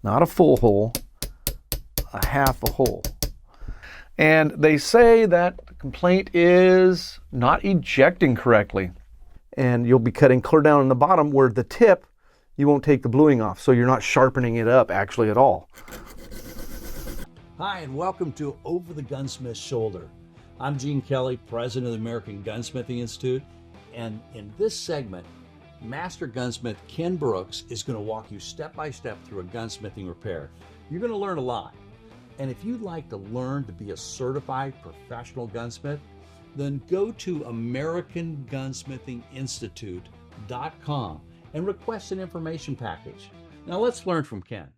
not a full hole, a half a hole. And they say that the complaint is not ejecting correctly. And you'll be cutting clear down on the bottom where the tip, you won't take the bluing off. So you're not sharpening it up actually at all. Hi, and welcome to Over the Gunsmith's Shoulder. I'm Gene Kelly, president of the American Gunsmithing Institute. And in this segment, Master Gunsmith Ken Brooks is going to walk you step by step through a gunsmithing repair. You're going to learn a lot. And if you'd like to learn to be a certified professional gunsmith, then go to AmericanGunsmithingInstitute.com and request an information package. Now let's learn from Ken.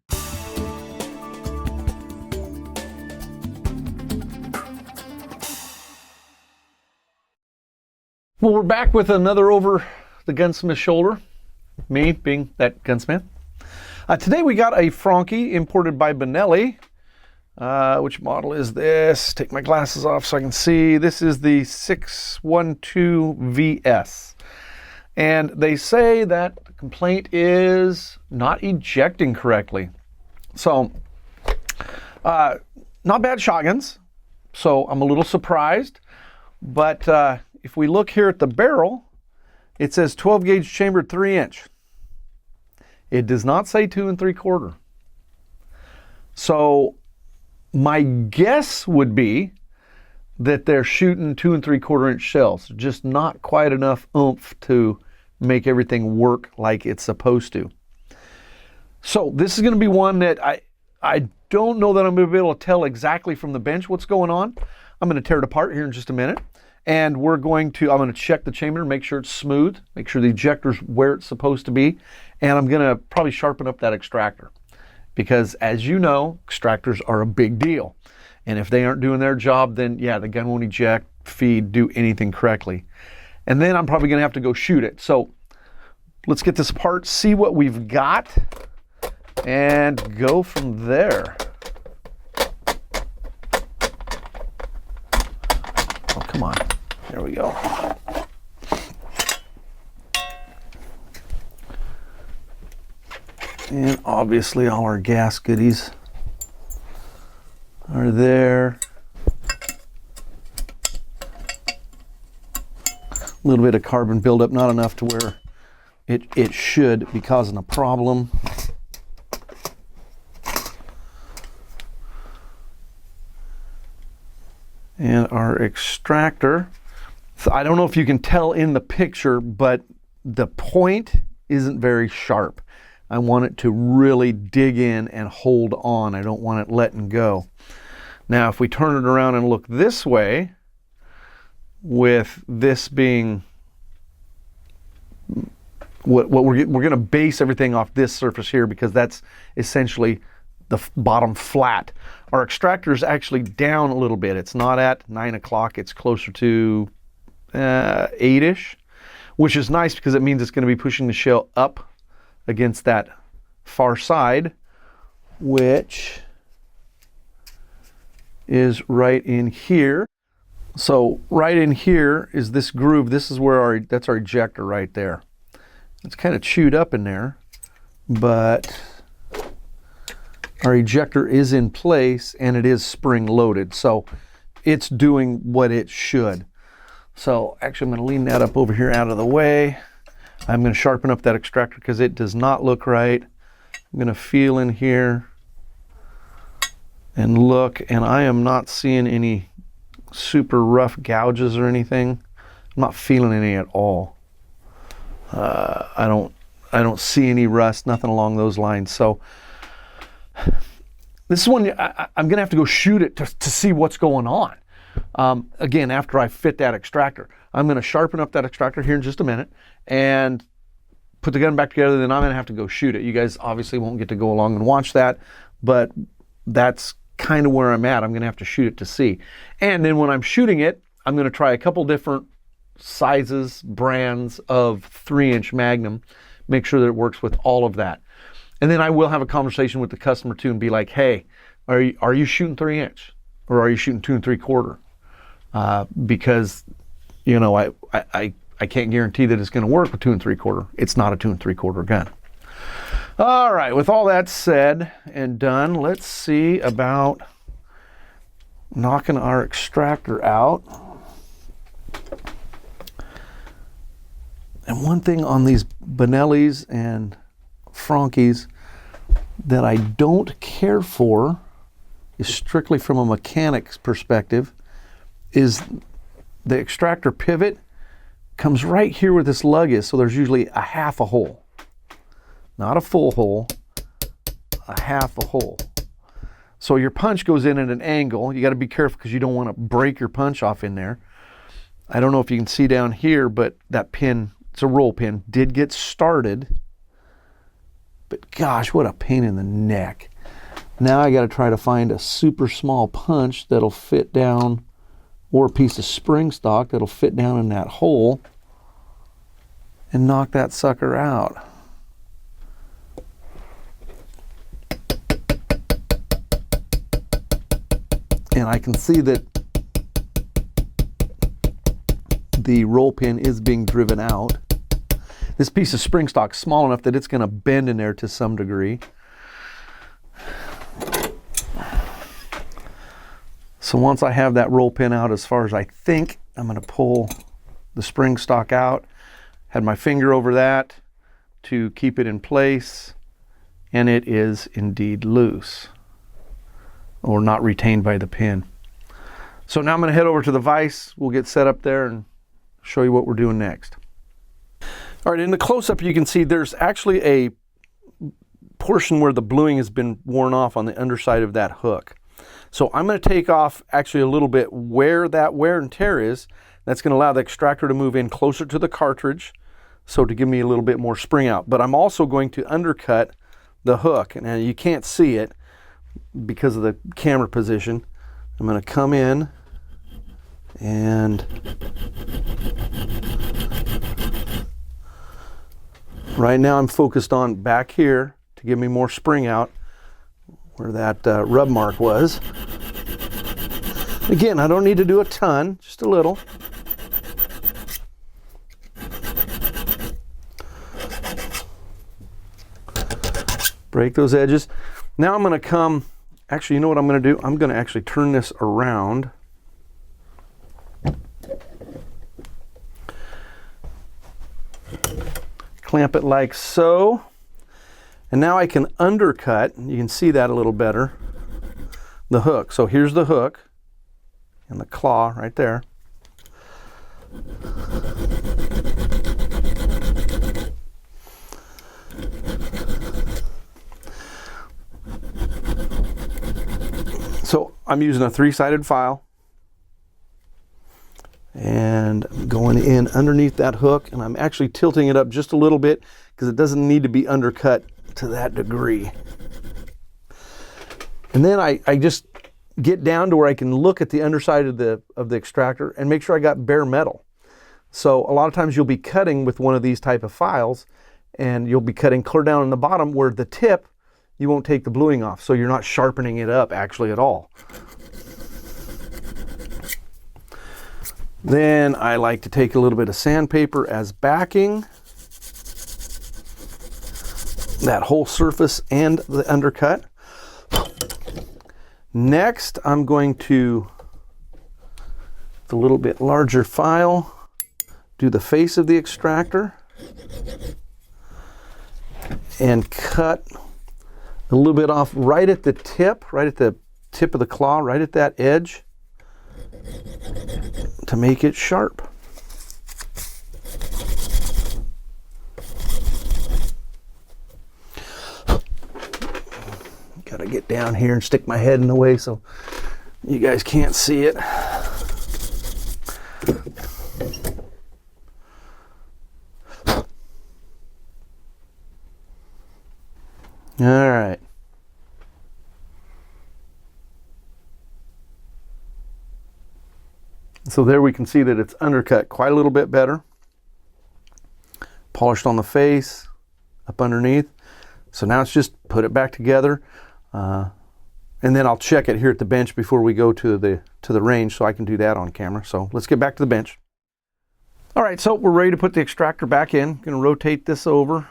Well, we're back with another Over the Gunsmith's Shoulder, me being that gunsmith. Today we got a Franchi imported by Benelli. Which model is this? Take my glasses off so I can see. This is the 612VS. And they say that the complaint is not ejecting correctly. So, not bad shotguns. So I'm a little surprised. But if we look here at the barrel, it says 12 gauge chambered 3-inch. It does not say 2 3/4. So my guess would be that they're shooting 2 3/4 inch shells, just not quite enough oomph to make everything work like it's supposed to. So this is going to be one that I don't know that I'm going to be able to tell exactly from the bench what's going on. I'm going to tear it apart here in just a minute. And I'm going to check the chamber, make sure it's smooth, make sure the ejector's where it's supposed to be. And I'm going to probably sharpen up that extractor. Because as you know, extractors are a big deal. And if they aren't doing their job, then yeah, the gun won't eject, feed, do anything correctly. And then I'm probably going to have to go shoot it. So let's get this apart, see what we've got, and go from there. Oh, come on. There we go. And obviously all our gas goodies are there. A little bit of carbon buildup, not enough to where it should be causing a problem. And our extractor. So I don't know if you can tell in the picture, but the point isn't very sharp. I want it to really dig in and hold on. I don't want it letting go. Now, if we turn it around and look this way, with this being what we're going to base everything off this surface here, because that's essentially the bottom flat. Our extractor is actually down a little bit. It's not at 9 o'clock. It's closer to 8-ish, which is nice because it means it's going to be pushing the shell up against that far side, which is right in here. So right in here is this groove. This is where that's our ejector right there. It's kind of chewed up in there, but our ejector is in place and it is spring loaded. So it's doing what it should. So actually I'm going to lean that up over here out of the way. I'm going to sharpen up that extractor because it does not look right. I'm going to feel in here and look, and I am not seeing any super rough gouges or anything. I'm not feeling any at all. I don't see any rust, nothing along those lines. So this is one I'm going to have to go shoot it to see what's going on. Again, after I fit that extractor, I'm going to sharpen up that extractor here in just a minute and put the gun back together. Then I'm going to have to go shoot it. You guys obviously won't get to go along and watch that, but that's kind of where I'm at. I'm going to have to shoot it to see. And then when I'm shooting it, I'm going to try a couple different sizes, brands of 3-inch Magnum, make sure that it works with all of that. And then I will have a conversation with the customer too and be like, hey, are you shooting 3-inch or are you shooting 2 3/4? Because, you know, I can't guarantee that it's going to work with 2 3/4. It's not a 2 3/4 gun. All right, with all that said and done, let's see about knocking our extractor out. And one thing on these Benellis and Franchis that I don't care for, is strictly from a mechanic's perspective, is the extractor pivot comes right here where this lug is, so there's usually a half a hole. Not a full hole, a half a hole. So your punch goes in at an angle. You got to be careful because you don't want to break your punch off in there. I don't know if you can see down here, but that pin, it's a roll pin, did get started. But gosh, what a pain in the neck. Now I got to try to find a super small punch that'll fit down, or a piece of spring stock that'll fit down in that hole and knock that sucker out. And I can see that the roll pin is being driven out. This piece of spring stock is small enough that it's going to bend in there to some degree. So once I have that roll pin out as far as I think, I'm going to pull the spring stock out. Had my finger over that to keep it in place, and it is indeed loose, or not retained by the pin. So now I'm going to head over to the vise. We'll get set up there and show you what we're doing next. All right, in the close-up you can see there's actually a portion where the bluing has been worn off on the underside of that hook. So I'm going to take off actually a little bit where that wear and tear is. That's going to allow the extractor to move in closer to the cartridge, so to give me a little bit more spring out. But I'm also going to undercut the hook. Now you can't see it because of the camera position. I'm going to come in and right now I'm focused on back here to give me more spring out where that rub mark was. Again, I don't need to do a ton, just a little. Break those edges. Now I'm going to come, actually, you know what I'm going to do? I'm going to actually turn this around. Clamp it like so. And now I can undercut, you can see that a little better, the hook. So here's the hook and the claw right there. So I'm using a 3-sided file and I'm going in underneath that hook, and I'm actually tilting it up just a little bit because it doesn't need to be undercut to that degree. And then I just get down to where I can look at the underside of the extractor and make sure I got bare metal. So a lot of times you'll be cutting with one of these type of files, and you'll be cutting clear down on the bottom where the tip, you won't take the bluing off, so you're not sharpening it up actually at all. Then I like to take a little bit of sandpaper as backing that whole surface and the undercut. Next, I'm going to, with a little bit larger file, do the face of the extractor and cut a little bit off right at the tip of the claw, right at that edge, to make it sharp. Gotta get down here and stick my head in the way so you guys can't see it. All right. So there we can see that it's undercut quite a little bit better. Polished on the face, up underneath. So now it's just put it back together. And then I'll check it here at the bench before we go to the range, so I can do that on camera. So let's get back to the bench. All right, so we're ready to put the extractor back in. Going to rotate this over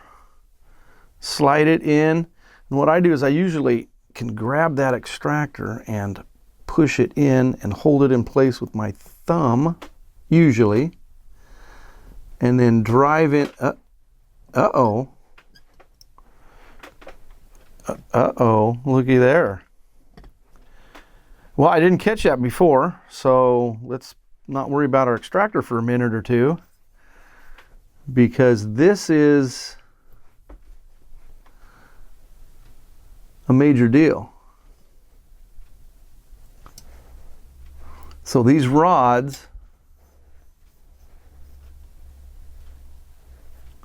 slide it in. And what I do is I usually can grab that extractor and push it in and hold it in place with my thumb, usually, and then drive it. Uh-oh, looky there. Well, I didn't catch that before, so let's not worry about our extractor for a minute or two, because this is a major deal. So these rods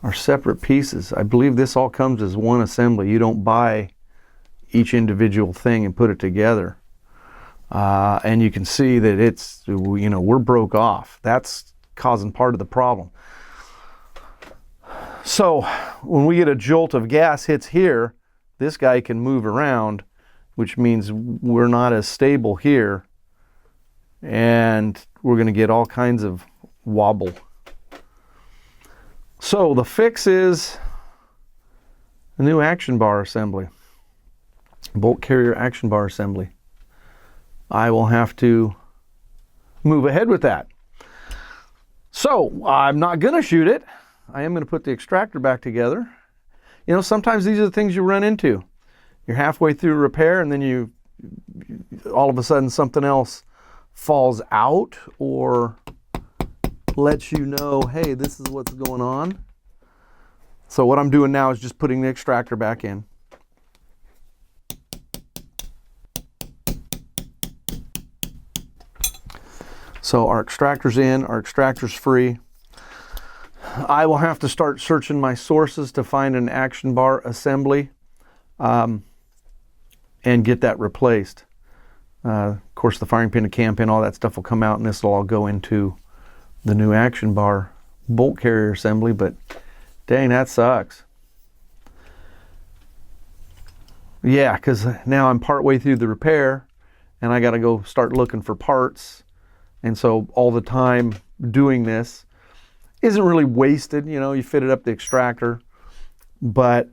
are separate pieces. I believe this all comes as one assembly. You don't buy each individual thing and put it together. And you can see that it's, you know, we're broke off. That's causing part of the problem. So when we get a jolt of gas hits here, this guy can move around, which means we're not as stable here, and we're going to get all kinds of wobble. So the fix is a new action bar assembly, bolt carrier action bar assembly. I will have to move ahead with that. So I'm not going to shoot it. I am going to put the extractor back together. You know, sometimes these are the things you run into. You're halfway through a repair and then you all of a sudden something else falls out or lets you know, hey, this is what's going on. So what I'm doing now is just putting the extractor back in. So our extractor's in, our extractor's free. I will have to start searching my sources to find an action bar assembly and get that replaced. Of course, the firing pin, the cam pin, all that stuff will come out, and this will all go into the new action bar bolt carrier assembly, but dang, that sucks. Yeah, because now I'm partway through the repair, and I got to go start looking for parts. And so all the time doing this isn't really wasted. You know, you fitted up the extractor, but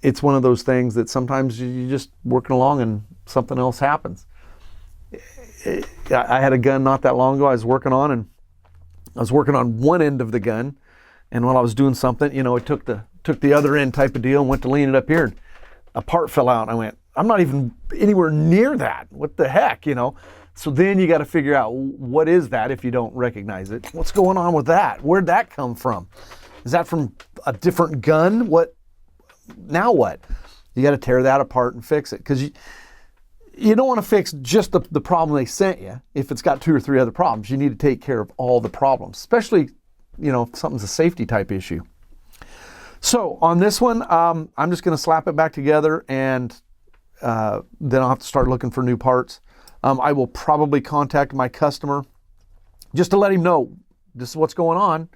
it's one of those things that sometimes you're just working along and something else happens. I had a gun not that long ago I was working on, and I was working on one end of the gun, and while I was doing something, you know, it took the other end type of deal and went to lean it up here, and a part fell out, and I went, I'm not even anywhere near that. What the heck, you know? So then you got to figure out, what is that if you don't recognize it? What's going on with that? Where'd that come from? Is that from a different gun? Now what? You got to tear that apart and fix it, because you don't want to fix just the problem they sent you. If it's got 2 or 3 other problems, you need to take care of all the problems, especially, you know, if something's a safety type issue. So on this one, I'm just going to slap it back together, and then I'll have to start looking for new parts. I will probably contact my customer just to let him know this is what's going on.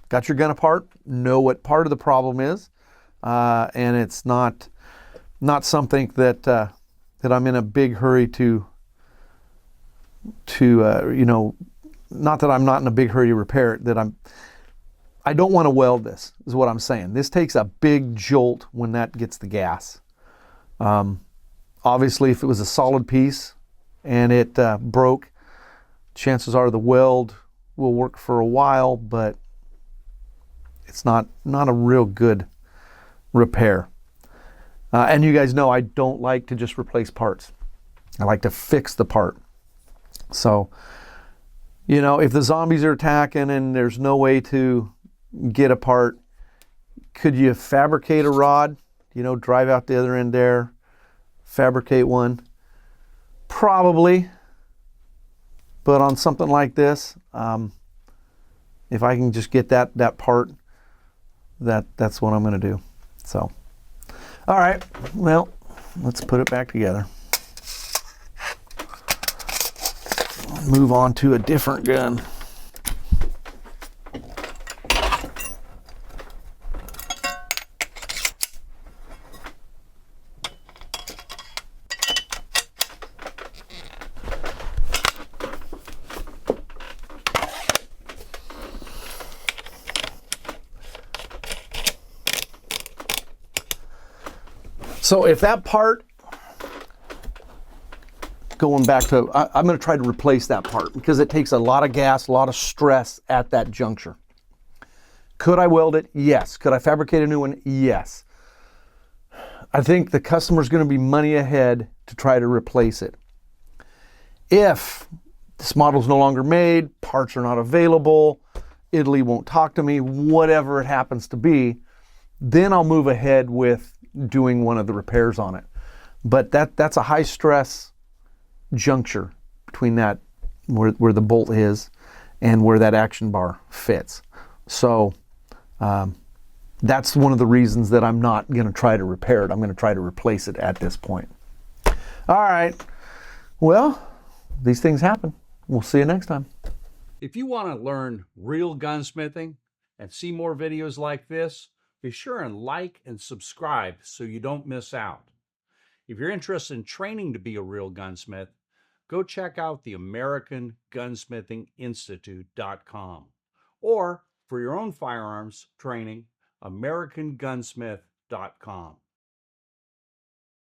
Got your gun apart, know what part of the problem is, and it's not something that I'm in a big hurry to you know, not that I'm not in a big hurry to repair it, I don't want to weld this, is what I'm saying. This takes a big jolt when that gets the gas. Obviously, if it was a solid piece and it broke, chances are the weld will work for a while, but it's not a real good repair. And you guys know I don't like to just replace parts. I like to fix the part. So, you know, if the zombies are attacking and there's no way to get a part, could you fabricate a rod? You know, drive out the other end there, fabricate one? Probably. But on something like this, if I can just get that part, that's what I'm going to do. So, all right, well, let's put it back together. Move on to a different gun. So if that part, going back to, I'm going to try to replace that part because it takes a lot of gas, a lot of stress at that juncture. Could I weld it? Yes. Could I fabricate a new one? Yes. I think the customer's going to be money ahead to try to replace it. If this model's no longer made, parts are not available, Italy won't talk to me, whatever it happens to be, then I'll move ahead with doing one of the repairs on it. But that's a high stress juncture between that where the bolt is and where that action bar fits. So that's one of the reasons that I'm not going to try to repair it. I'm going to try to replace it at this point. All right. Well, these things happen. We'll see you next time. If you want to learn real gunsmithing and see more videos like this, be sure and like and subscribe so you don't miss out. If you're interested in training to be a real gunsmith, go check out the AmericanGunsmithinginstitute.com, or for your own firearms training, AmericanGunsmith.com.